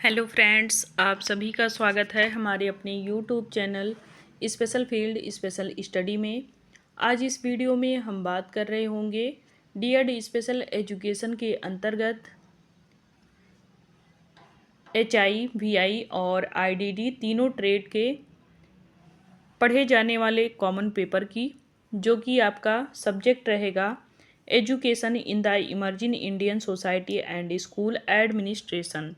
Hello friends, आप सभी का स्वागत है हमारे अपने YouTube channel special field special study में। आज इस वीडियो में हम बात कर रहे होंगे डीएड स्पेशल एजुकेशन के अंतर्गत एचआई, वीआई और आईडीडी तीनों ट्रेड के पढ़े जाने वाले कॉमन पेपर की, जो कि आपका सब्जेक्ट रहेगा education in the emerging Indian society and school administration.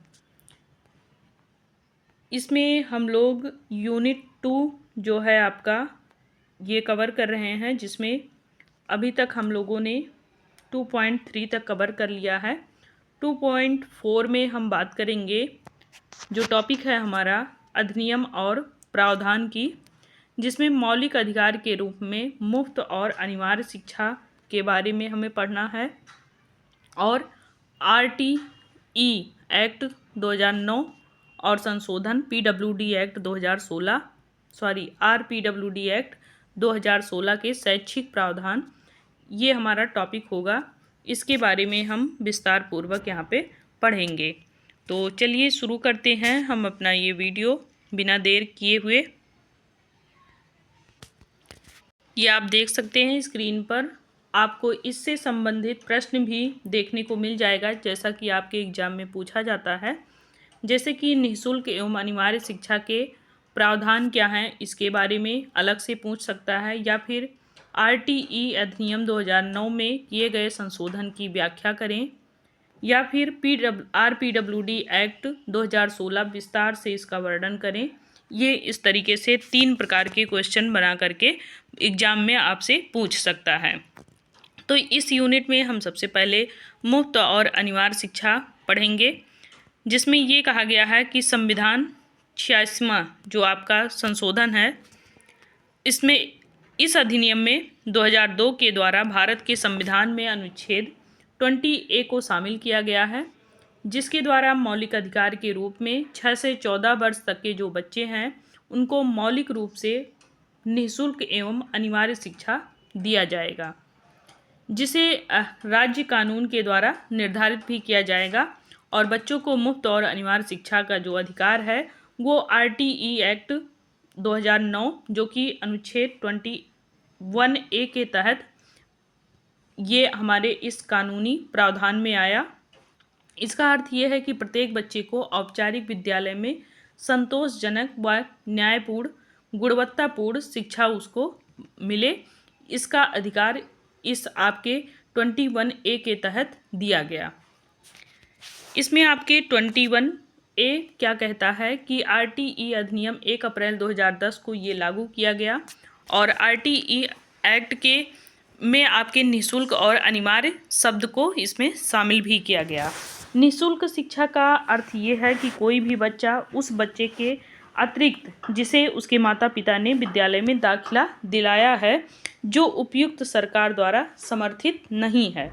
इसमें हम लोग यूनिट 2 जो है आपका ये कवर कर रहे हैं, जिसमें अभी तक हम लोगों ने 2.3 तक कवर कर लिया है। 2.4 में हम बात करेंगे, जो टॉपिक है हमारा अधिनियम और प्रावधान की, जिसमें मौलिक अधिकार के रूप में मुफ्त और अनिवार्य शिक्षा के बारे में हमें पढ़ना है। और आरटीई एक्ट 2009 और संशोधन पीडब्ल्यूडी एक्ट 2016 आरपीडब्ल्यूडी एक्ट 2016 के शैक्षिक प्रावधान, ये हमारा टॉपिक होगा। इसके बारे में हम विस्तार पूर्वक यहाँ पे पढ़ेंगे। तो चलिए शुरू करते हैं हम अपना ये वीडियो बिना देर किए हुए। ये आप देख सकते हैं स्क्रीन पर, आपको इससे संबंधित प्रश्न भी देखने को मिल जाएगा, जैसा कि आपके एग्जाम में पूछा जाता है। जैसे कि निःशुल्क एवं अनिवार्य शिक्षा के प्रावधान क्या हैं, इसके बारे में अलग से पूछ सकता है, या फिर आरटीई अधिनियम 2009 में किए गए संशोधन की व्याख्या करें, या फिर आरपीडब्ल्यूडी एक्ट 2016 विस्तार से इसका वर्णन करें। ये इस तरीके से 3 प्रकार के क्वेश्चन बना करके एग्जाम में आपसे पूछ सकता है। तो इस यूनिट में हम सबसे पहले मुफ्त और अनिवार्य शिक्षा पढ़ेंगे, जिसमें ये कहा गया है कि संविधान 86वां जो आपका संशोधन है, इसमें इस अधिनियम में 2002 के द्वारा भारत के संविधान में अनुच्छेद 20A को शामिल किया गया है, जिसके द्वारा मौलिक अधिकार के रूप में 6 से 14 वर्ष तक के जो बच्चे हैं उनको मौलिक रूप से निःशुल्क एवं अनिवार्य शिक्षा दिया जाएगा, जिसे राज्य कानून के द्वारा निर्धारित भी किया जाएगा। और बच्चों को मुफ्त और अनिवार्य शिक्षा का जो अधिकार है वो आरटीई एक्ट 2009 जो कि अनुच्छेद 21A के तहत ये हमारे इस कानूनी प्रावधान में आया। इसका अर्थ ये है कि प्रत्येक बच्चे को औपचारिक विद्यालय में संतोषजनक व न्यायपूर्ण गुणवत्तापूर्ण शिक्षा उसको मिले, इसका अधिकार इस आपके 21A के तहत दिया गया। इसमें आपके 21A क्या कहता है कि आरटीई अधिनियम 1 अप्रैल 2010 को ये लागू किया गया, और आरटीई एक्ट के में आपके निःशुल्क और अनिवार्य शब्द को इसमें शामिल भी किया गया। निःशुल्क शिक्षा का अर्थ ये है कि कोई भी बच्चा उस बच्चे के अतिरिक्त जिसे उसके माता पिता ने विद्यालय में दाखिला दिलाया है, जो उपयुक्त सरकार द्वारा समर्थित नहीं है,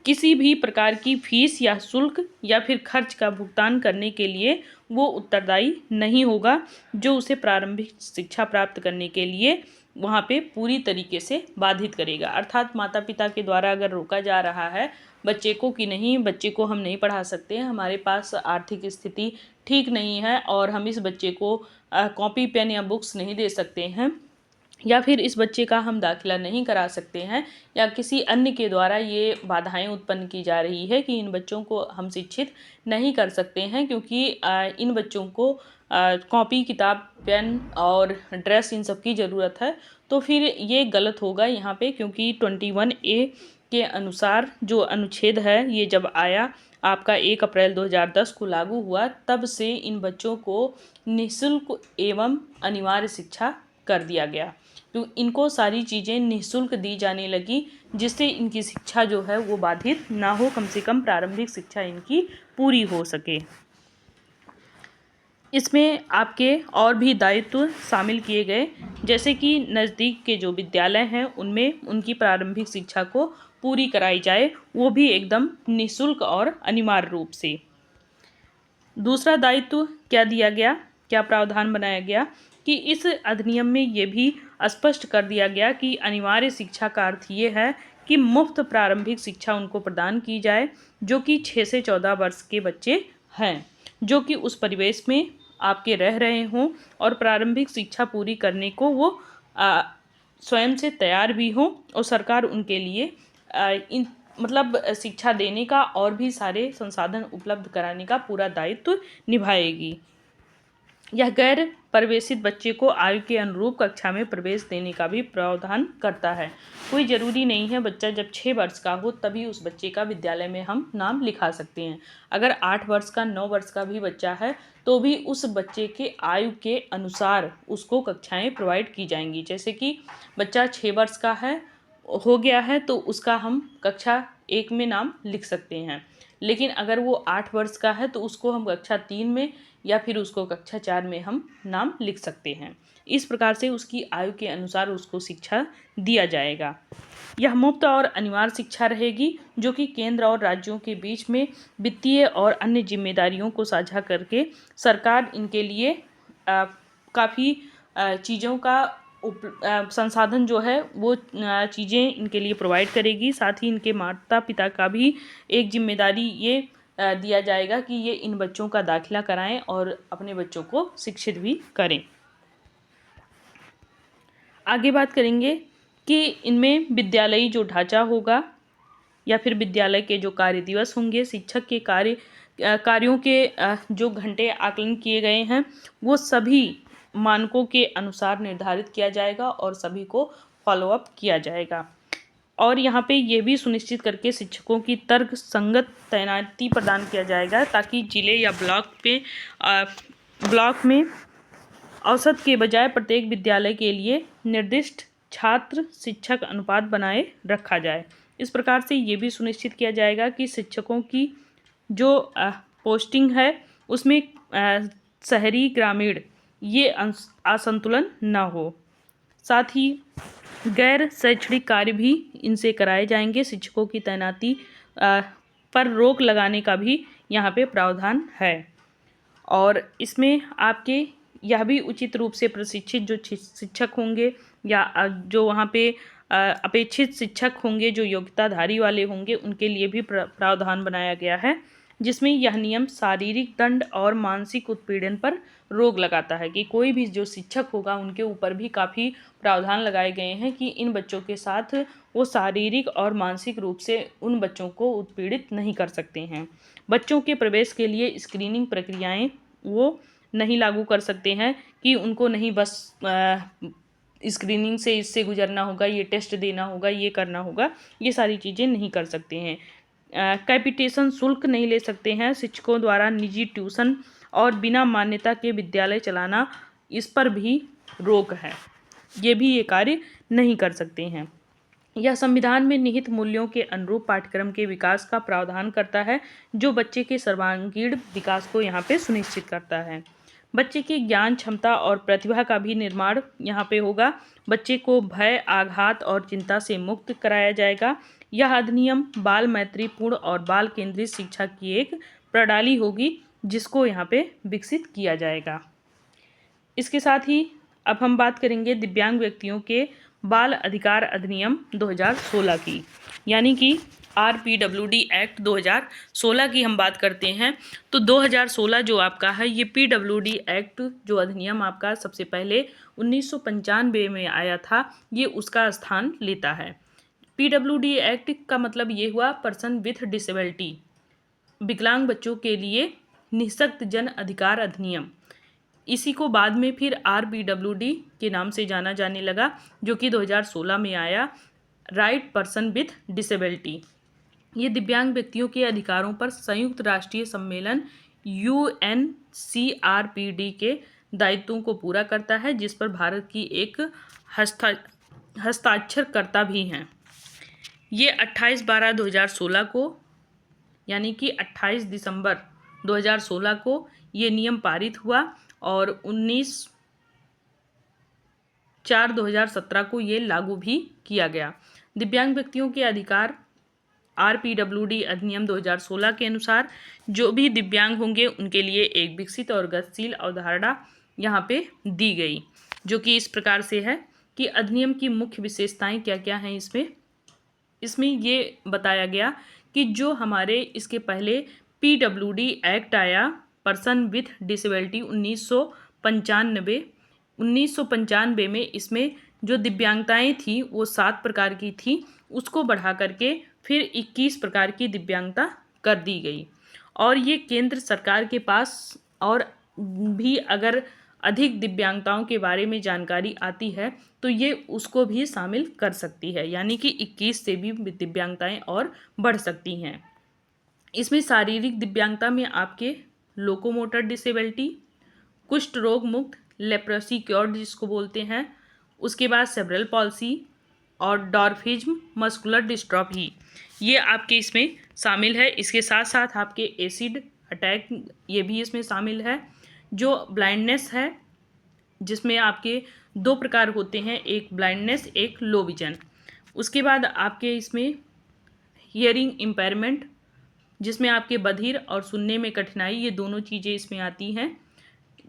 किसी भी प्रकार की फीस या शुल्क या फिर खर्च का भुगतान करने के लिए वो उत्तरदायी नहीं होगा, जो उसे प्रारंभिक शिक्षा प्राप्त करने के लिए वहाँ पे पूरी तरीके से बाधित करेगा। अर्थात माता पिता के द्वारा अगर रोका जा रहा है बच्चे को कि नहीं, बच्चे को हम नहीं पढ़ा सकते हैं, हमारे पास आर्थिक स्थिति ठीक नहीं है और हम इस बच्चे को कॉपी पेन या बुक्स नहीं दे सकते हैं, या फिर इस बच्चे का हम दाखिला नहीं करा सकते हैं, या किसी अन्य के द्वारा ये बाधाएं उत्पन्न की जा रही है कि इन बच्चों को हम शिक्षित नहीं कर सकते हैं, क्योंकि इन बच्चों को कॉपी किताब पेन और ड्रेस इन सब की ज़रूरत है, तो फिर ये गलत होगा यहाँ पे, क्योंकि 21A के अनुसार जो अनुच्छेद है ये जब आया आपका 1 अप्रैल 2010 को लागू हुआ, तब से इन बच्चों को निःशुल्क एवं अनिवार्य शिक्षा कर दिया गया। तो इनको सारी चीज़ें निःशुल्क दी जाने लगी, जिससे इनकी शिक्षा जो है वो बाधित ना हो, कम से कम प्रारंभिक शिक्षा इनकी पूरी हो सके। इसमें आपके और भी दायित्व शामिल किए गए, जैसे कि नज़दीक के जो विद्यालय हैं उनमें उनकी प्रारंभिक शिक्षा को पूरी कराई जाए, वो भी एकदम निःशुल्क और अनिवार्य रूप से। दूसरा दायित्व क्या दिया गया, क्या प्रावधान बनाया गया कि इस अधिनियम में ये भी स्पष्ट कर दिया गया कि अनिवार्य शिक्षा का अर्थ ये है कि मुफ्त प्रारंभिक शिक्षा उनको प्रदान की जाए जो कि 6 से 14 वर्ष के बच्चे हैं। जो कि उस परिवेश में आपके रह रहे हों और प्रारंभिक शिक्षा पूरी करने को वो स्वयं से तैयार भी हों, और सरकार उनके लिए इन मतलब शिक्षा देने का और भी सारे संसाधन उपलब्ध कराने का पूरा दायित्व निभाएगी। यह गैर प्रवेशित बच्चे को आयु के अनुरूप कक्षा में प्रवेश देने का भी प्रावधान करता है। कोई ज़रूरी नहीं है बच्चा जब 6 वर्ष का हो तभी उस बच्चे का विद्यालय में हम नाम लिखा सकते हैं। अगर 8 वर्ष का 9 वर्ष का भी बच्चा है तो भी उस बच्चे के आयु के अनुसार उसको कक्षाएं प्रोवाइड की जाएंगी। जैसे कि बच्चा 6 वर्ष का हो गया है तो उसका हम कक्षा 1 में नाम लिख सकते हैं, लेकिन अगर वो 8 वर्ष का है तो उसको हम कक्षा 3 में या फिर उसको कक्षा 4 में हम नाम लिख सकते हैं। इस प्रकार से उसकी आयु के अनुसार उसको शिक्षा दिया जाएगा। यह मुफ्त और अनिवार्य शिक्षा रहेगी, जो कि केंद्र और राज्यों के बीच में वित्तीय और अन्य जिम्मेदारियों को साझा करके सरकार इनके लिए काफ़ी चीज़ों का संसाधन जो है वो चीज़ें इनके लिए प्रोवाइड करेगी। साथ ही इनके माता पिता का भी एक जिम्मेदारी ये दिया जाएगा कि ये इन बच्चों का दाखिला कराएं और अपने बच्चों को शिक्षित भी करें। आगे बात करेंगे कि इनमें विद्यालयी जो ढांचा होगा या फिर विद्यालय के जो कार्य दिवस होंगे, शिक्षक के कार्यों के जो घंटे आकलन किए गए हैं वो सभी मानकों के अनुसार निर्धारित किया जाएगा और सभी को फॉलोअप किया जाएगा। और यहाँ पे ये भी सुनिश्चित करके शिक्षकों की तर्क संगत तैनाती प्रदान किया जाएगा ताकि जिले या ब्लॉक में औसत के बजाय प्रत्येक विद्यालय के लिए निर्दिष्ट छात्र शिक्षक अनुपात बनाए रखा जाए। इस प्रकार से ये भी सुनिश्चित किया जाएगा कि शिक्षकों की जो पोस्टिंग है उसमें शहरी ग्रामीण ये असंतुलन न हो। साथ ही गैर शैक्षणिक कार्य भी इनसे कराए जाएंगे। शिक्षकों की तैनाती पर रोक लगाने का भी यहाँ पे प्रावधान है, और इसमें आपके यह भी उचित रूप से प्रशिक्षित जो शिक्षक होंगे या जो वहाँ पे अपेक्षित शिक्षक होंगे जो योग्यताधारी वाले होंगे उनके लिए भी प्रावधान बनाया गया है, जिसमें यह नियम शारीरिक दंड और मानसिक उत्पीड़न पर रोक लगाता है कि कोई भी जो शिक्षक होगा उनके ऊपर भी काफ़ी प्रावधान लगाए गए हैं कि इन बच्चों के साथ वो शारीरिक और मानसिक रूप से उन बच्चों को उत्पीड़ित नहीं कर सकते हैं। बच्चों के प्रवेश के लिए स्क्रीनिंग प्रक्रियाएं वो नहीं लागू कर सकते हैं कि उनको नहीं बस स्क्रीनिंग से इससे गुजरना होगा, ये टेस्ट देना होगा, ये करना होगा, ये सारी चीज़ें नहीं कर सकते हैं। कैपिटेशन शुल्क नहीं ले सकते हैं। शिक्षकों द्वारा निजी ट्यूशन और बिना मान्यता के विद्यालय चलाना, इस पर भी रोक है, ये भी ये कार्य नहीं कर सकते हैं। यह संविधान में निहित मूल्यों के अनुरूप पाठ्यक्रम के विकास का प्रावधान करता है, जो बच्चे के सर्वांगीण विकास को यहाँ पे सुनिश्चित करता है। बच्चे की ज्ञान क्षमता और प्रतिभा का भी निर्माण यहाँ पे होगा। बच्चे को भय, आघात और चिंता से मुक्त कराया जाएगा। यह अधिनियम बाल मैत्रीपूर्ण और बाल केंद्रित शिक्षा की एक प्रणाली होगी जिसको यहाँ पे विकसित किया जाएगा। इसके साथ ही अब हम बात करेंगे दिव्यांग व्यक्तियों के बाल अधिकार अधिनियम 2016 की, यानी कि RPWD एक्ट 2016 की हम बात करते हैं। तो 2016 जो आपका है ये PWD एक्ट जो अधिनियम आपका सबसे पहले 1995 में आया था, ये उसका स्थान लेता है। PWD एक्ट का मतलब ये हुआ पर्सन विथ डिसेबिलिटी, विकलांग बच्चों के लिए निःशक्त जन अधिकार अधिनियम। इसी को बाद में फिर RPWD के नाम से जाना जाने लगा, जो कि 2016 में आया, राइट पर्सन विथ डिसेबिलिटी। ये दिव्यांग व्यक्तियों के अधिकारों पर संयुक्त राष्ट्रीय सम्मेलन UNCRPD के दायित्वों को पूरा करता है, जिस पर भारत की एक हस्ताक्षरकर्ता भी हैं। ये 28/12/2016 को, यानी कि 28 दिसंबर 2016 को ये नियम पारित हुआ और 19/4/2017 को ये लागू भी किया गया। दिव्यांग व्यक्तियों के अधिकार RPWD अधिनियम 2016 के अनुसार जो भी दिव्यांग होंगे उनके लिए एक विकसित और गतिशील अवधारणा यहाँ पे दी गई, जो कि इस प्रकार से है कि अधिनियम की मुख्य विशेषताएं क्या क्या हैं। इसमें ये बताया गया कि जो हमारे इसके पहले PWD एक्ट आया, पर्सन विथ डिसेबिलिटी 1995 में इसमें जो दिव्यांगताएं थी वो 7 प्रकार की थी, उसको बढ़ा करके फिर 21 प्रकार की दिव्यांगता कर दी गई। और ये केंद्र सरकार के पास और भी अगर अधिक दिव्यांगताओं के बारे में जानकारी आती है तो ये उसको भी शामिल कर सकती है, यानी कि 21 से भी दिव्यांगताएं और बढ़ सकती हैं। इसमें शारीरिक दिव्यांगता में आपके लोकोमोटर डिसेबिलिटी, कुष्ठ रोग मुक्त, लेप्रोसी क्योर्ड जिसको बोलते हैं, उसके बाद सेरेब्रल पॉल्सी और डॉर्फिज्म मस्कुलर डिस्ट्रॉफी, ये आपके इसमें शामिल है। इसके साथ साथ आपके एसिड अटैक ये भी इसमें शामिल है। जो ब्लाइंडनेस है जिसमें आपके 2 प्रकार होते हैं, एक ब्लाइंडनेस एक लो विजन। उसके बाद आपके इसमें हियरिंग इम्पेयरमेंट जिसमें आपके बधिर और सुनने में कठिनाई, ये दोनों चीज़ें इसमें आती हैं,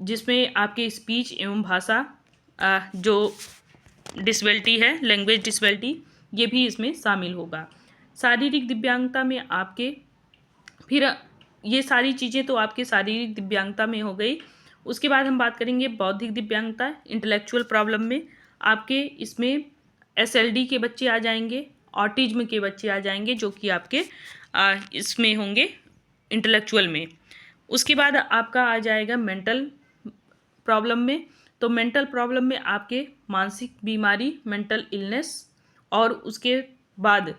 जिसमें आपके स्पीच एवं भाषा जो डिसेबिलिटी है, लैंग्वेज डिसेबिलिटी, ये भी इसमें शामिल होगा। शारीरिक दिव्यांगता में आपके फिर ये सारी चीज़ें तो आपके शारीरिक दिव्यांगता में हो गई। उसके बाद हम बात करेंगे बौद्धिक दिव्यांगता, इंटेलेक्चुअल प्रॉब्लम में आपके इसमें SLD के बच्चे आ जाएंगे, ऑटिज्म के बच्चे आ जाएंगे, जो कि आपके इसमें होंगे इंटेलेक्चुअल में। उसके बाद आपका आ जाएगा मेंटल प्रॉब्लम में, तो मेंटल प्रॉब्लम में आपके मानसिक बीमारी, मेंटल इलनेस, और उसके बाद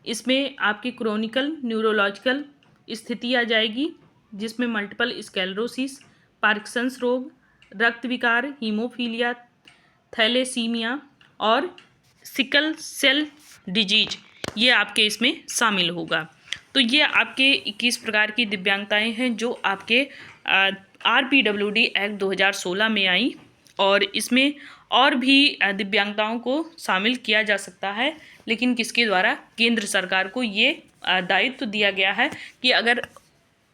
इसमें आपकी क्रोनिकल न्यूरोलॉजिकल स्थिति आ जाएगी, जिसमें मल्टीपल स्क्लेरोसिस, पार्किंसंस रोग, रक्त विकार, हीमोफीलिया, थैलेसीमिया और सिकल सेल डिजीज, ये आपके इसमें शामिल होगा। तो ये आपके 21 प्रकार की दिव्यांगताएं हैं जो आपके RPWD एक्ट 2016 में आई, और इसमें और भी दिव्यांगताओं को शामिल किया जा सकता है, लेकिन किसके द्वारा? केंद्र सरकार को ये दायित्व दिया गया है कि अगर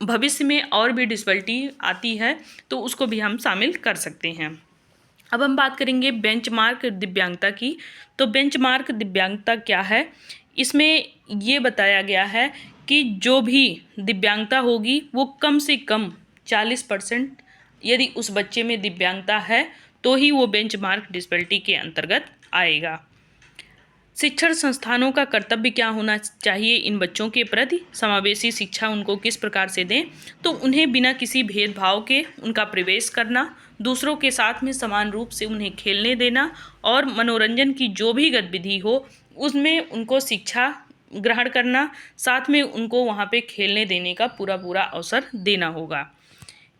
भविष्य में और भी डिसेबिलिटी आती है तो उसको भी हम शामिल कर सकते हैं। अब हम बात करेंगे बेंचमार्क दिव्यांगता की। तो बेंचमार्क दिव्यांगता क्या है? इसमें ये बताया गया है कि जो भी दिव्यांगता होगी वो कम से कम 40% यदि उस बच्चे में दिव्यांगता है तो ही वो बेंचमार्क डिसेबिलिटी के अंतर्गत आएगा। शिक्षण संस्थानों का कर्तव्य क्या होना चाहिए इन बच्चों के प्रति? समावेशी शिक्षा उनको किस प्रकार से दें? तो उन्हें बिना किसी भेदभाव के उनका प्रवेश करना, दूसरों के साथ में समान रूप से उन्हें खेलने देना, और मनोरंजन की जो भी गतिविधि हो उसमें उनको शिक्षा ग्रहण करना, साथ में उनको वहाँ पे खेलने देने का पूरा पूरा अवसर देना होगा।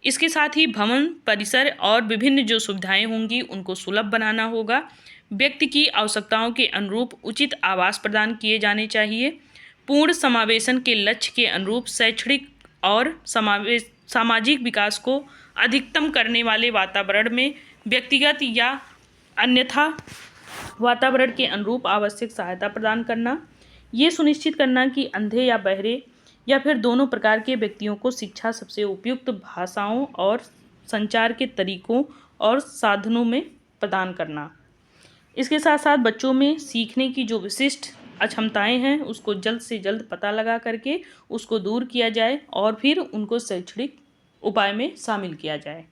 इसके साथ ही भवन, परिसर और विभिन्न जो सुविधाएं होंगी उनको सुलभ बनाना होगा। व्यक्ति की आवश्यकताओं के अनुरूप उचित आवास प्रदान किए जाने चाहिए। पूर्ण समावेशन के लक्ष्य के अनुरूप शैक्षणिक और सामाजिक विकास को अधिकतम करने वाले वातावरण में व्यक्तिगत या अन्यथा वातावरण के अनुरूप आवश्यक सहायता प्रदान करना। ये सुनिश्चित करना कि अंधे या बहरे या फिर दोनों प्रकार के व्यक्तियों को शिक्षा सबसे उपयुक्त भाषाओं और संचार के तरीकों और साधनों में प्रदान करना। इसके साथ साथ बच्चों में सीखने की जो विशिष्ट अक्षमताएं हैं उसको जल्द से जल्द पता लगा करके उसको दूर किया जाए और फिर उनको शैक्षणिक उपाय में शामिल किया जाए।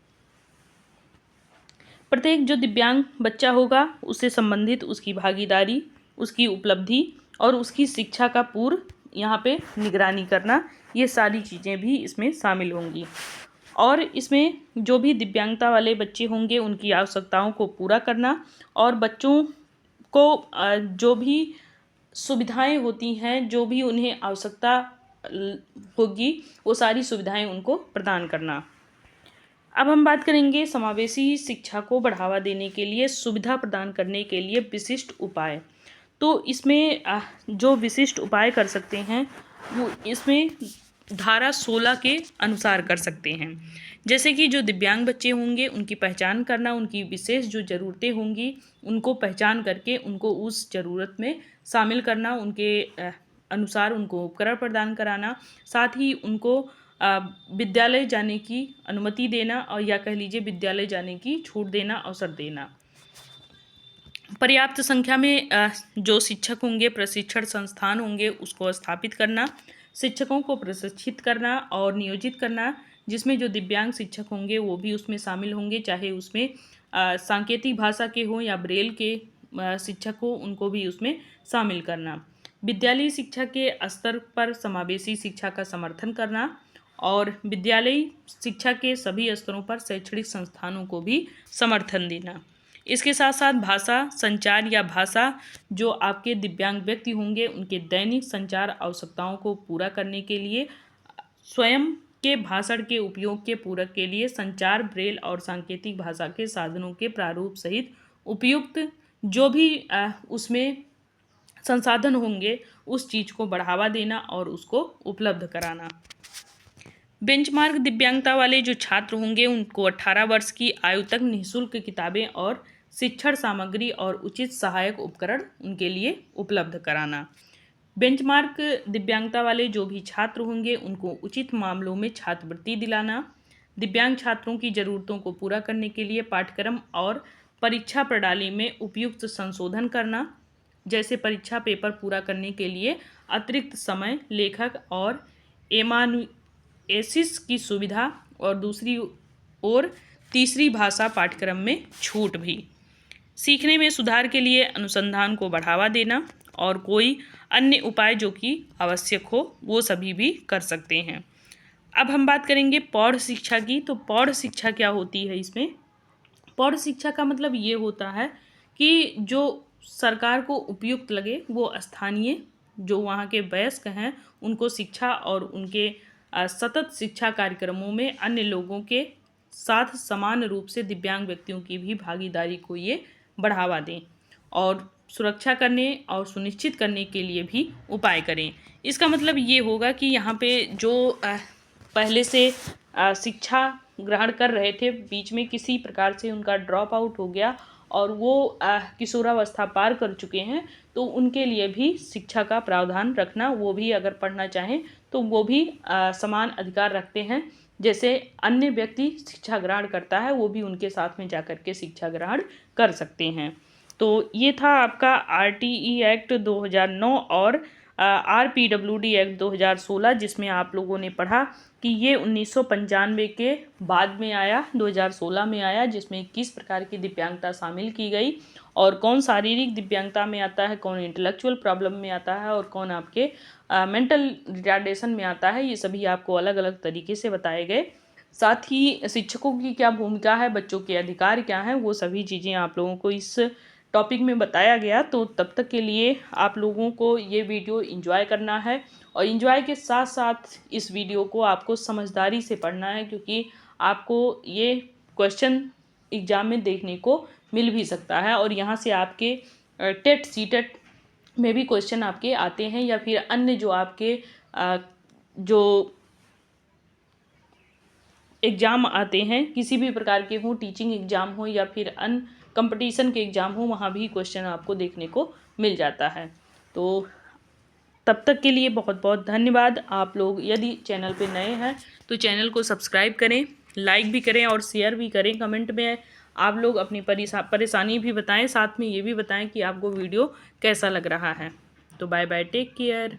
प्रत्येक जो दिव्यांग बच्चा होगा उससे संबंधित उसकी भागीदारी, उसकी उपलब्धि और उसकी शिक्षा का पूर्व यहाँ पे निगरानी करना, ये सारी चीज़ें भी इसमें शामिल होंगी। और इसमें जो भी दिव्यांगता वाले बच्चे होंगे उनकी आवश्यकताओं को पूरा करना, और बच्चों को जो भी सुविधाएं होती हैं, जो भी उन्हें आवश्यकता होगी वो सारी सुविधाएं उनको प्रदान करना। अब हम बात करेंगे समावेशी शिक्षा को बढ़ावा देने के लिए, सुविधा प्रदान करने के लिए विशिष्ट उपाय। तो इसमें जो विशिष्ट उपाय कर सकते हैं वो इसमें धारा 16 के अनुसार कर सकते हैं। जैसे कि जो दिव्यांग बच्चे होंगे उनकी पहचान करना, उनकी विशेष जो ज़रूरतें होंगी उनको पहचान करके उनको उस ज़रूरत में शामिल करना, उनके अनुसार उनको उपकरण प्रदान कराना, साथ ही उनको विद्यालय जाने की अनुमति देना, और या कह लीजिए विद्यालय जाने की छूट देना, अवसर देना। पर्याप्त संख्या में जो शिक्षक होंगे, प्रशिक्षण संस्थान होंगे उसको स्थापित करना, शिक्षकों को प्रशिक्षित करना और नियोजित करना, जिसमें जो दिव्यांग शिक्षक होंगे वो भी उसमें शामिल होंगे, चाहे उसमें सांकेतिक भाषा के हों या ब्रेल के शिक्षक हो, उनको भी उसमें शामिल करना। विद्यालयी शिक्षा के स्तर पर समावेशी शिक्षा का समर्थन करना और विद्यालयी शिक्षा के सभी स्तरों पर शैक्षणिक संस्थानों को भी समर्थन देना। इसके साथ साथ भाषा संचार या भाषा जो आपके दिव्यांग व्यक्ति होंगे उनके दैनिक संचार आवश्यकताओं को पूरा करने के लिए स्वयं के भाषण के उपयोग के पूरक के लिए संचार ब्रेल और सांकेतिक भाषा के साधनों के प्रारूप सहित उपयुक्त जो भी उसमें संसाधन होंगे उस चीज़ को बढ़ावा देना और उसको उपलब्ध कराना। बेंचमार्क दिव्यांगता वाले जो छात्र होंगे उनको 18 वर्ष की आयु तक निःशुल्क किताबें और शिक्षण सामग्री और उचित सहायक उपकरण उनके लिए उपलब्ध कराना। बेंचमार्क दिव्यांगता वाले जो भी छात्र होंगे उनको उचित मामलों में छात्रवृत्ति दिलाना। दिव्यांग छात्रों की ज़रूरतों को पूरा करने के लिए पाठ्यक्रम और परीक्षा प्रणाली में उपयुक्त संशोधन करना, जैसे परीक्षा पेपर पूरा करने के लिए अतिरिक्त समय, लेखक और एमानुएसिस की सुविधा और दूसरी ओर तीसरी भाषा पाठ्यक्रम में छूट भी। सीखने में सुधार के लिए अनुसंधान को बढ़ावा देना और कोई अन्य उपाय जो कि आवश्यक हो वो सभी भी कर सकते हैं। अब हम बात करेंगे प्रौढ़ शिक्षा की। तो प्रौढ़ शिक्षा क्या होती है इसमें? प्रौढ़ शिक्षा का मतलब ये होता है कि जो सरकार को उपयुक्त लगे वो स्थानीय जो वहाँ के वयस्क हैं उनको शिक्षा और उनके सतत शिक्षा कार्यक्रमों में अन्य लोगों के साथ समान रूप से दिव्यांग व्यक्तियों की भी भागीदारी को ये बढ़ावा दें और सुरक्षा करने और सुनिश्चित करने के लिए भी उपाय करें। इसका मतलब ये होगा कि यहाँ पे जो पहले से शिक्षा ग्रहण कर रहे थे, बीच में किसी प्रकार से उनका ड्रॉप आउट हो गया और वो किशोरावस्था पार कर चुके हैं, तो उनके लिए भी शिक्षा का प्रावधान रखना, वो भी अगर पढ़ना चाहें तो वो भी समान अधिकार रखते हैं। जैसे अन्य व्यक्ति शिक्षा ग्रहण करता है वो भी उनके साथ में जाकर के शिक्षा ग्रहण कर सकते हैं। तो ये था आपका RTE एक्ट 2009 और RPWD एक्ट 2016, जिसमें आप लोगों ने पढ़ा कि ये 1995 के बाद में आया, 2016 में आया, जिसमें किस प्रकार की दिव्यांगता शामिल की गई और कौन शारीरिक दिव्यांगता में आता है, कौन इंटेलेक्चुअल प्रॉब्लम में आता है और कौन आपके मेंटल रिटार्डेशन में आता है। ये सभी आपको अलग अलग तरीके से बताए गए। साथ ही शिक्षकों की क्या भूमिका है, बच्चों के अधिकार क्या हैं, वो सभी चीज़ें आप लोगों को इस टॉपिक में बताया गया। तो तब तक के लिए आप लोगों को ये वीडियो एंजॉय करना है और एंजॉय के साथ साथ इस वीडियो को आपको समझदारी से पढ़ना है, क्योंकि आपको ये क्वेश्चन एग्ज़ाम में देखने को मिल भी सकता है और यहाँ से आपके टेट सीटेट में भी क्वेश्चन आपके आते हैं या फिर अन्य जो आपके जो एग्ज़ाम आते हैं किसी भी प्रकार के हों, टीचिंग एग्ज़ाम हो या फिर अन्य कंपटीशन के एग्ज़ाम हो, वहाँ भी क्वेश्चन आपको देखने को मिल जाता है। तो तब तक के लिए बहुत बहुत धन्यवाद। आप लोग यदि चैनल पे नए हैं तो चैनल को सब्सक्राइब करें, लाइक भी करें और शेयर भी करें। कमेंट में आप लोग अपनी परेशानी भी बताएं, साथ में ये भी बताएं कि आपको वीडियो कैसा लग रहा है। तो बाय बाय, टेक केयर।